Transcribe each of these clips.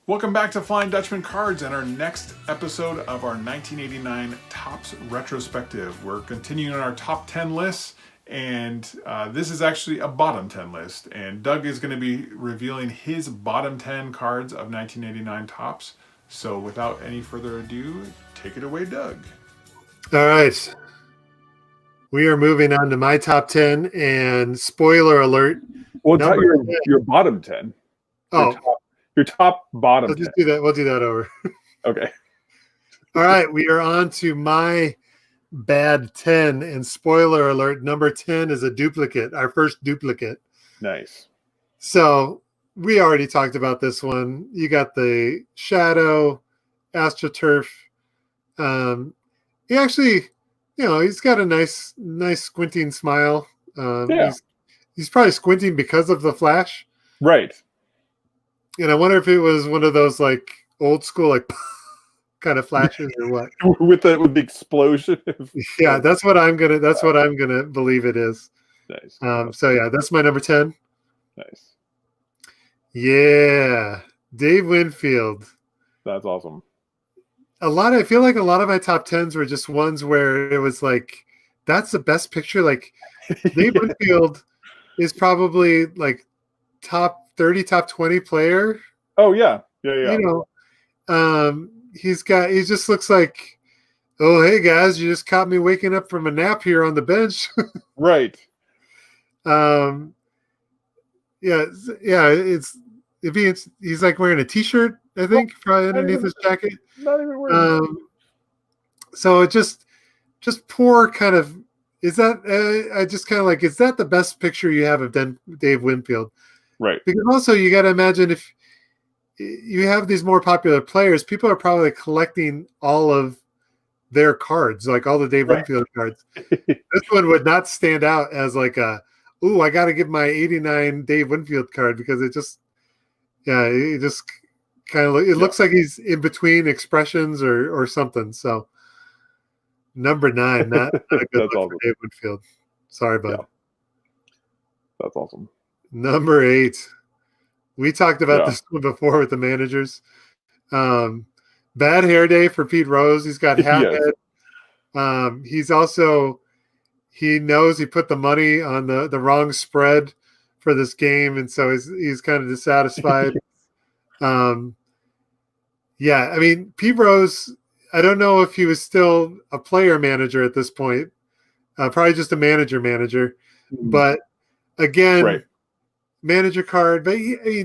Welcome back to Flying Dutchman Cards and our next episode of our 1989 Topps Retrospective. We're continuing our top 10 lists, and this is actually a bottom 10 list. And Doug is going to be revealing his bottom 10 cards of 1989 Topps. So without any further ado, take it away, Doug. All right. We are moving on to my top 10, and spoiler alert. Well, your bottom 10. Your top bottom. Let's just do that. We'll do that over. Okay. All right. We are on to my bad 10. And spoiler alert, number 10 is a duplicate, our first duplicate. Nice. So we already talked about this one. You got the Shadow, AstroTurf. He actually, he's got a nice squinting smile. He's probably squinting because of the flash. Right. And I wonder if it was one of those like old school like kind of flashes or what. with the explosion. Yeah, that's what I'm gonna believe it is. Nice. So yeah, that's my number 10. Nice. Yeah. Dave Winfield. That's awesome. I feel like a lot of my top 10s were just ones where it was like, that's the best picture. Like Dave Winfield is probably like top 30, top 20 player. Oh yeah. He just looks like, oh, hey guys, you just caught me waking up from a nap here on the bench. Right. He's like wearing a t-shirt, I think, probably underneath his jacket. Not even wearing so it just poor kind of, is that I just kind of like, is that the best picture you have of Dave Winfield? Right. Because also you got to imagine if you have these more popular players, people are probably collecting all of their cards, like all the Dave Winfield cards. This one would not stand out as like I got to give my 89 Dave Winfield card because it just kind of looks like he's in between expressions or something. So number 9, not a good look awesome. for Dave Winfield. Sorry, bud. Yeah. That's awesome. Number 8. We talked about this one before with the managers. Bad hair day for Pete Rose. He's got hat head. He's also, he knows he put the money on the wrong spread for this game, and so he's kind of dissatisfied. I mean, Pete Rose, I don't know if he was still a player manager at this point. Probably just a manager. Mm-hmm. But again, manager card. But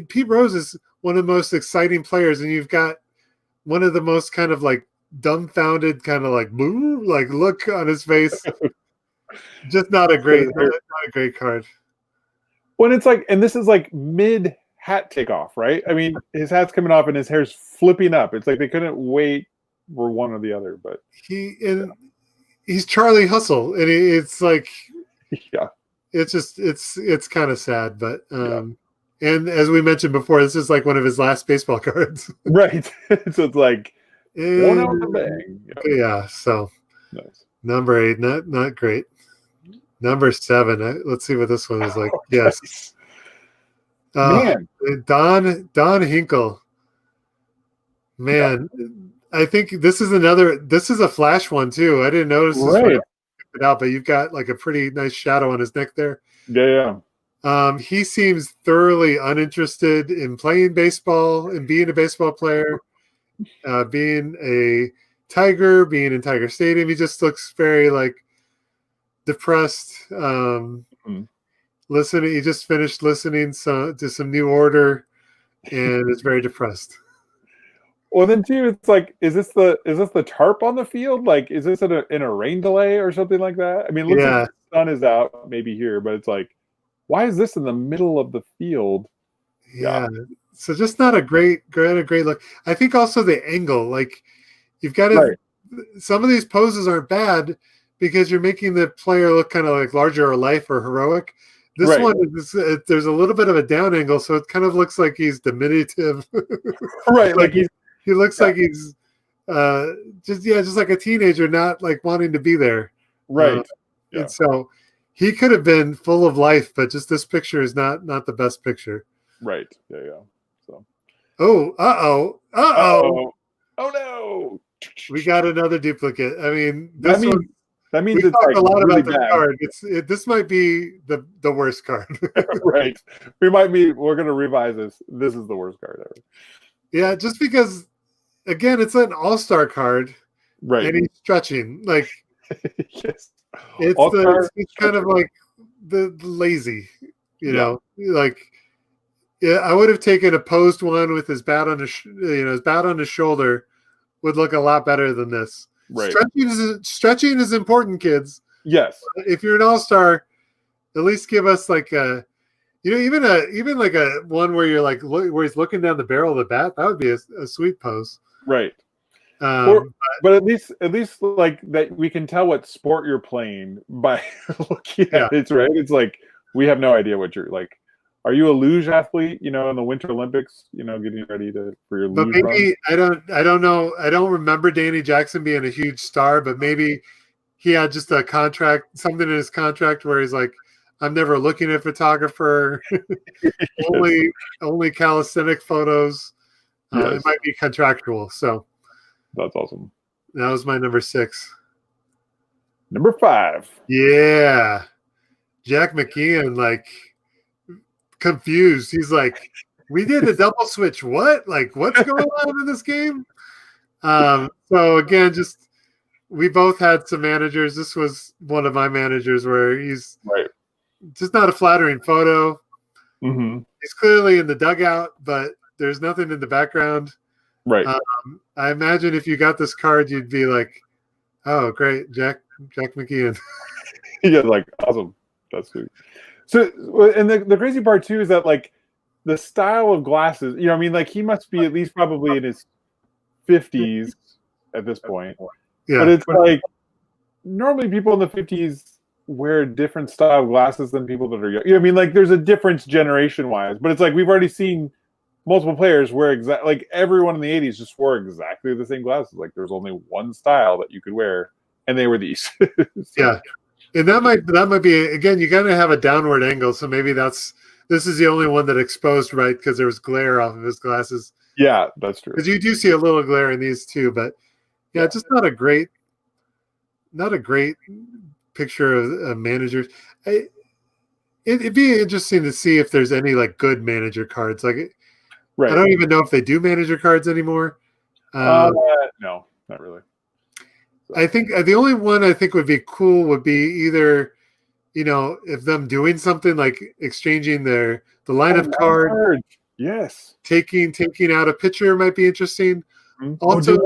Pete Rose is one of the most exciting players, and you've got one of the most kind of like dumbfounded, kind of like boo, like look on his face. Just not a great card. When it's like, and this is like mid hat takeoff, right? I mean, his hat's coming off and his hair's flipping up. It's like they couldn't wait for one or the other. But he's Charlie Hustle, and it's like, it's just it's kind of sad. But and as we mentioned before, this is like one of his last baseball cards. Right. So it's like one out the bang. Yeah. So nice. Number 8, not great. Number 7. Let's see what this one is like. Yes. Man. Don Hinkle. Man, I think this is a flash one too. I didn't notice this when I picked it out, but you've got like a pretty nice shadow on his neck there. Yeah. He seems thoroughly uninterested in playing baseball and being a baseball player, being a Tiger, being in Tiger Stadium. He just looks very like depressed. Listening, he just finished listening to some New Order, and is very depressed. Well, then too, it's like, is this the tarp on the field? Like, is this in a rain delay or something like that? I mean, it looks like the sun is out maybe here, but it's like, why is this in the middle of the field? Yeah. So just not a great look. I think also the angle, like you've got to, some of these poses aren't bad because you're making the player look kind of like larger or life or heroic. This one, there's a little bit of a down angle, so it kind of looks like he's diminutive. Right. Like he looks like he's just like a teenager, not like wanting to be there. Right. And so he could have been full of life, but just this picture is not the best picture. Right. Yeah. So Oh, Oh no! We got another duplicate. I mean, That means we it's talk like a lot really about this bad. card. This might be the worst card. Right. We're gonna revise this. This is the worst card ever. Yeah, just because again, it's an all-star card. Right. And he's stretching. Like yes. it's kind of like the lazy, you know. Like yeah, I would have taken a posed one with his bat on his bat on his shoulder would look a lot better than this. Right. Stretching is important, kids. Yes. If you're an all-star, at least give us like a, even like a one where you're like where he's looking down the barrel of the bat. That would be a sweet pose. Right. But at least like that we can tell what sport you're playing by looking at it, right? It's like we have no idea what you're like. Are you a luge athlete? In the Winter Olympics, getting ready for your luge But maybe run? I don't know. I don't remember Danny Jackson being a huge star, but maybe he had just a contract, something in his contract where he's like, I'm never looking at a photographer. only calisthenic photos. It might be contractual. So that's awesome. That was my number 6. Number 5. Yeah. Jack McKean, like confused. He's like, we did a double switch. What? Like, what's going on in this game? So again, just we both had some managers. This was one of my managers where he's just not a flattering photo. Mm-hmm. He's clearly in the dugout, but there's nothing in the background. Right. I imagine if you got this card, you'd be like, "Oh, great, Jack McKean." Yeah, like awesome. That's sweet. So, and the crazy part too is that like the style of glasses. I mean, like he must be at least probably in his 50s at this point. Yeah. But it's like normally people in the 50s wear different style glasses than people that are young. I mean, like there's a difference generation wise, but it's like we've already seen multiple players wear like everyone in the 80s just wore exactly the same glasses. Like there's only one style that you could wear, and they were these. Yeah, and that might be again. You got to have a downward angle, so maybe this is the only one that exposed right because there was glare off of his glasses. Yeah, that's true. Because you do see a little glare in these too, but yeah, just not a great picture of managers. It'd be interesting to see if there's any like good manager cards. Like, I don't even know if they do manager cards anymore. No, not really. I think the only one I think would be cool would be either, if them doing something like exchanging the lineup card. Yes. Taking out a pitcher might be interesting. Mm-hmm. Also,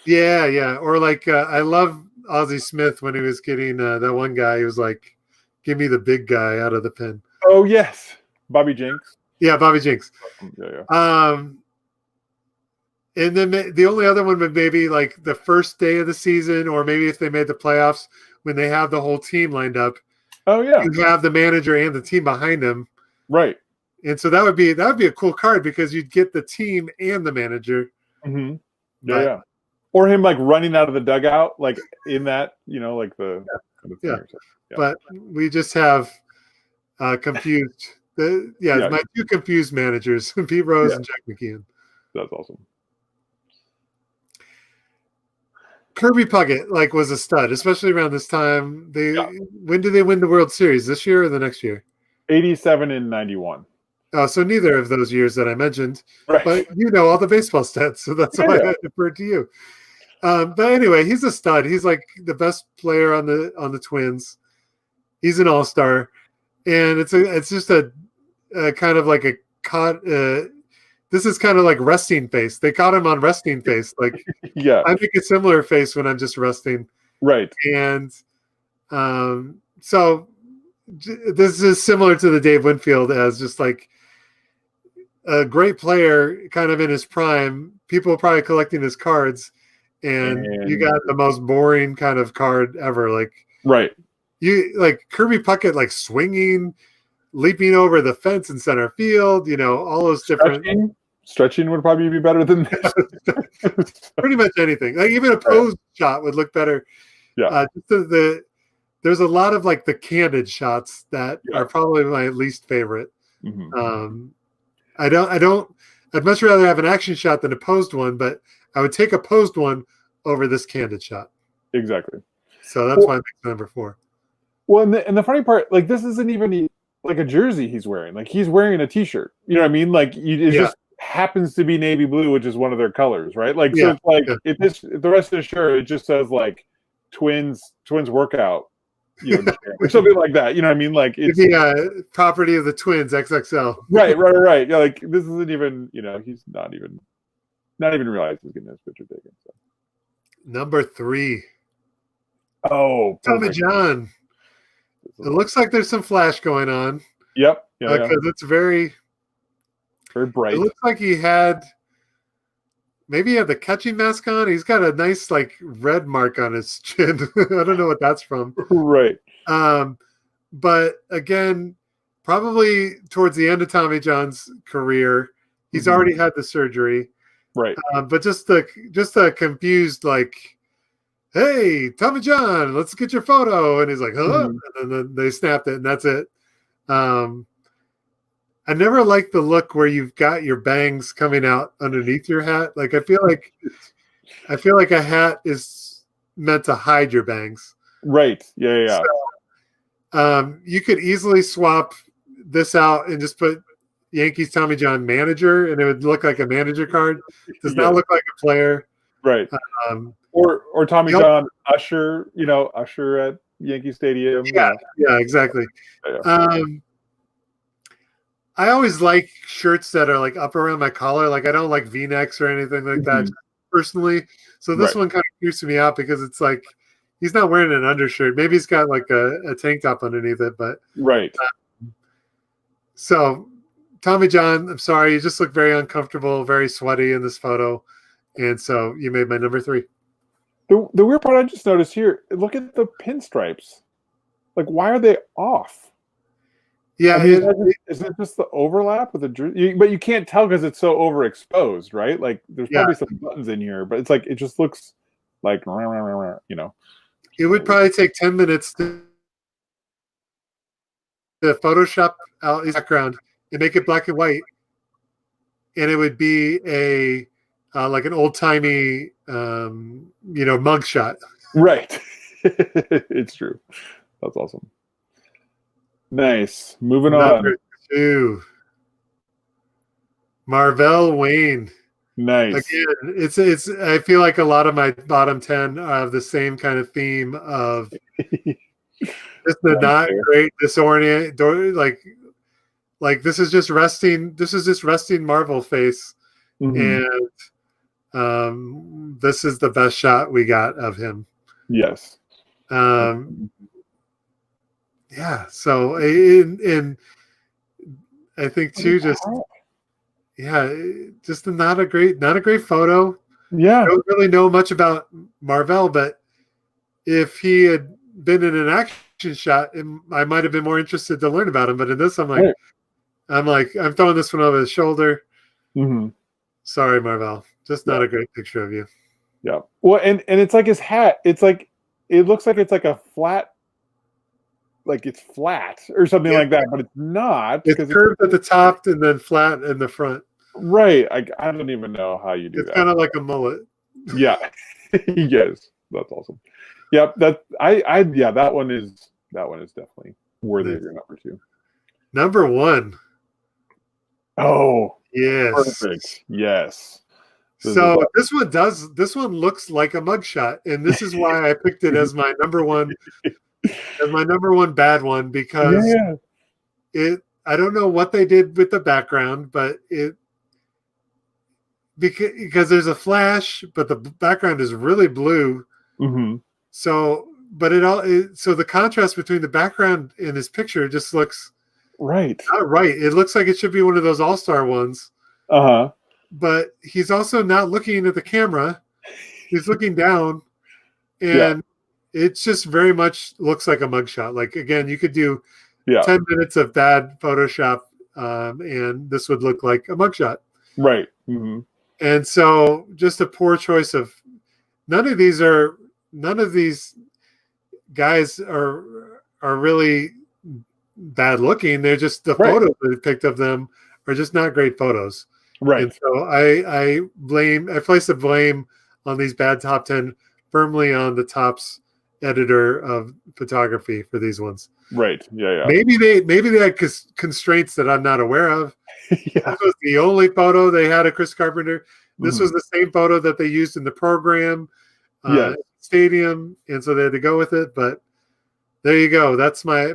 Yeah. Or like I love Ozzie Smith when he was getting that one guy. He was like, "Give me the big guy out of the pen." Oh yes, Bobby Jenks. Yeah, Bobby Jenks. Yeah. And then the only other one would maybe like the first day of the season, or maybe if they made the playoffs when they have the whole team lined up. Oh yeah, you have the manager and the team behind them. Right. And so that would be a cool card because you'd get the team and the manager. Mm-hmm. Yeah. Or him like running out of the dugout, like in that, like the. Yeah. But we just have confused. My 2 confused managers, Pete Rose and Jack McKean. That's awesome. Kirby Pucket was a stud, especially around this time. When did they win the World Series? This year or the next year? 87 and 91. Oh, so neither of those years that I mentioned. Right. But all the baseball stats, so that's why I deferred to you. But anyway, he's a stud. He's like the best player on the Twins. He's an all-star, and it's just a kind of like a caught. This is kind of like resting face. They caught him on resting face. Like, yeah, I make a similar face when I'm just resting. Right. And so this is similar to the Dave Winfield as just like a great player, kind of in his prime. People are probably collecting his cards, and you got the most boring kind of card ever. Like, right. You like Kirby Pucket, like swinging, leaping over the fence in center field, all those different. Stretching would probably be better than this. Pretty much anything. Like even a pose shot would look better. Yeah. There's a lot of like the candid shots that are probably my least favorite. Mm-hmm. I'd much rather have an action shot than a posed one, but I would take a posed one over this candid shot. Exactly. So that's why I picked number 4. Well, and the funny part, like, this isn't even like a jersey he's wearing. Like, he's wearing a T-shirt. You know what I mean? Like, it just happens to be navy blue, which is one of their colors, right? Like, so it's like if the rest of the shirt, it just says like twins workout, you know, or something like that. You know what I mean? Like, it's the property of the Twins XXL. Right. Yeah, like this isn't even, you know, he's not even realized he's getting his picture taken. So. Number 3. Oh, Tommy John. It looks like there's some flash going on. Yep. Because it's very bright. It looks like he had the catching mask on. He's got a nice like red mark on his chin. I don't know what that's from. Right. But again, probably towards the end of Tommy John's career, he's already had the surgery. Right. But just a confused like, hey, Tommy John, let's get your photo. And he's like, huh? And then they snapped it, and that's it. I never liked the look where you've got your bangs coming out underneath your hat. Like I feel like a hat is meant to hide your bangs. Right. Yeah. So, you could easily swap this out and just put Yankees Tommy John manager, and it would look like a manager card. It does not look like a player. Right. Or Tommy John Usher, you know, Usher at Yankee Stadium. Yeah, exactly. Yeah. I always like shirts that are like up around my collar. Like I don't like V-necks or anything like that personally. So this one kind of creeps me out because it's like he's not wearing an undershirt. Maybe he's got like a tank top underneath it, but right. So Tommy John, I'm sorry, you just look very uncomfortable, very sweaty in this photo, and so you made my number 3. The weird part I just noticed here, look at the pinstripes. Like, why are they off? Yeah, I mean, is it just the overlap with the jersey? But you can't tell because it's so overexposed, right? Like, there's probably some buttons in here, but it's like it just looks like, you know. It would probably take 10 minutes to Photoshop out his background and make it black and white, and it would be a like an old timey, mug shot. Right. It's true. That's awesome. Nice. Moving Number on. 2. Marvell Wayne. Nice. Again, it's. I feel like a lot of my bottom 10 have the same kind of theme of just the not great, disoriented, like this is just resting. This is just resting Marvel face, and this is the best shot we got of him. Yes. Yeah. So in I think too, just not a great photo. Yeah. I don't really know much about Marvell, but if he had been in an action shot, I might have been more interested to learn about him. But in this, I'm throwing this one over his shoulder. Sorry, Marvell. Just not a great picture of you. Yeah. Well, and it's like his hat. It's like it looks like it's like a flat, like it's flat or something like that, but it's not. It's curved at the top and then flat in the front. Right. I don't even know how you do that. It's kind of like a mullet. Yeah. Yes. That's awesome. Yep. That one is definitely worthy of your number 2. Number 1. Oh, yes. Perfect. Yes. This one looks like a mugshot, and this is why I picked it as my number 1 bad one, because I don't know what they did with the background, but because there's a flash, but the background is really blue. So, but so the contrast between the background and this picture just looks not right. It looks like it should be one of those all-star ones. But he's also not looking at the camera. He's looking down, and it just very much looks like a mugshot. Like, again, you could do 10 minutes of bad Photoshop, and this would look like a mugshot. Right. And so just a poor choice of none of these guys are really bad looking. They're just the photos that I picked of them are just not great photos. Right. And so I place the blame on these bad top 10 firmly on the Topps editor of photography for these ones. Right. Yeah. Maybe they had constraints that I'm not aware of. Yeah. This was the only photo they had of Chris Carpenter. This was the same photo that they used in the program stadium, and so they had to go with it. But there you go. That's my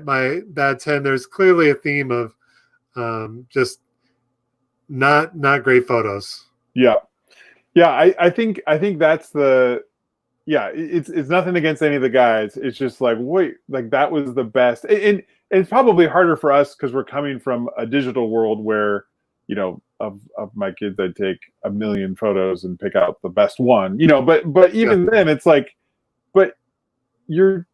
bad 10. There's clearly a theme of just not great photos. Yeah. I think that's the. Yeah, it's nothing against any of the guys. It's just like, wait, like that was the best. And it's probably harder for us because we're coming from a digital world where, you know, of my kids, I'd take 1 million photos and pick out the best one, you know, but even then it's like, but you're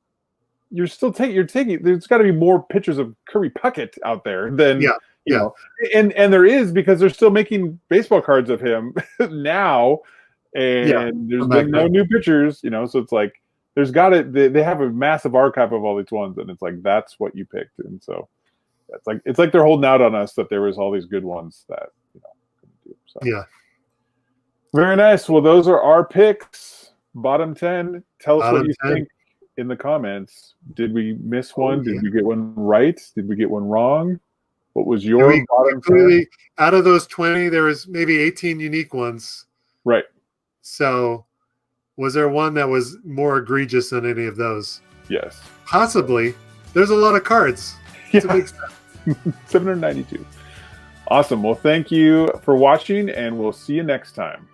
still taking, there's got to be more pictures of Kirby Pucket out there than, you know, and there is, because they're still making baseball cards of him now. And there's been no new pictures, you know, so it's like they have a massive archive of all these ones, and it's like that's what you picked, and so it's like they're holding out on us that there was all these good ones that, you know, couldn't do. So. Yeah, very nice. Well, those are our picks, bottom 10. Tell us what you think in the comments. Did we miss one? Did we get one right? Did we get one wrong? What was your bottom 10? Out of those 20, there was maybe 18 unique ones. Right. So, was there one that was more egregious than any of those? Yes. Possibly. There's a lot of cards. It's a big stuff. 792. Awesome. Well, thank you for watching, and we'll see you next time.